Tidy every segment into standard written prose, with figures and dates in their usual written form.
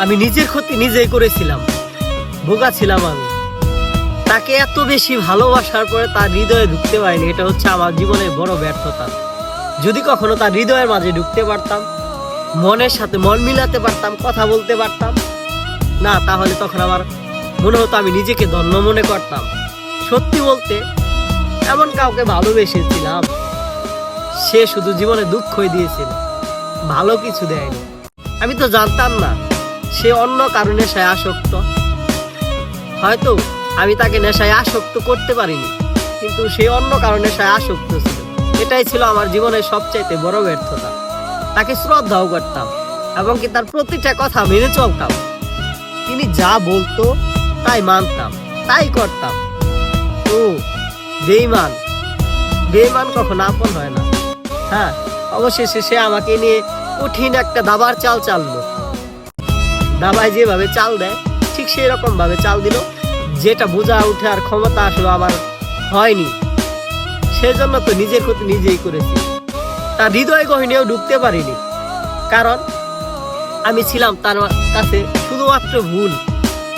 আমি নিজের ক্ষতি নিজেই করেছিলাম, বোকা ছিলাম আমি। তাকে এত বেশি ভালোবাসার পরে তার হৃদয়ে ঢুকতে পারিনি, এটা হচ্ছে আমার জীবনের বড় ব্যর্থতা। যদি কখনো তার হৃদয়ের মাঝে ঢুকতে পারতাম, মনের সাথে মন মিলাতে পারতাম, কথা বলতে পারতাম না, তাহলে তখন আমার মনে হতো আমি নিজেকে ধন্য মনে করতাম। সত্যি বলতে এমন কাউকে ভালোবেসেছিলাম, সে শুধু জীবনে দুঃখই দিয়েছিল, ভালো কিছু দেয়নি। আমি তো জানতাম না সে অন্য কারো নেশায় আসক্ত। হয়তো আমি তাকে নেশায় আসক্ত করতে পারিনি, কিন্তু সে অন্য কারো নেশায় আসক্ত ছিল। এটাই ছিল আমার জীবনের সবচাইতে বড় ব্যর্থতা। তাকে শ্রদ্ধাও করতাম এবং কি তার প্রতিটা কথা মেনে চলতাম। তিনি যা বলতো তাই মানতাম, তাই করতাম। ও বেঈমান, বেঈমান কখনো আপন হয় না। হ্যাঁ, অবশেষে সে আমাকে নিয়ে কঠিন একটা দাবার চাল চাললো। দাবায় যেভাবে চাল দেয় ঠিক সেই রকম ভাবে চাল দিল, যেটা বোঝা উঠে আর ক্ষমতা আসলে আমার হয়নি। সেজন্য তো নিজের ক্ষতি নিজেই করেছি। তার হৃদয় গহীনেও ঢুকতে পারিনি, কারণ আমি ছিলাম তার কাছে শুধুমাত্র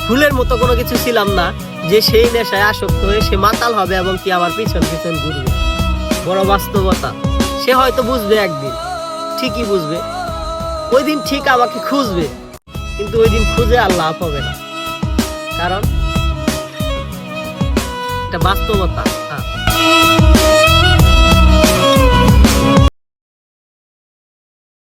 ভুলের মতো কোনো কিছু ছিলাম না, যে সেই নেশায় আসক্ত হয়ে সে মাতাল হবে এবং কি আমার পিছন পিছন ঘুরবে। বড় বাস্তবতা। সে হয়তো বুঝবে একদিন, ঠিকই বুঝবে, ওই দিন ঠিক আমাকে খুঁজবে, কিন্তু ওই দিন খুঁজে আর লাভ হবে না, কারণ এটা বাস্তবতা। হ্যাঁ।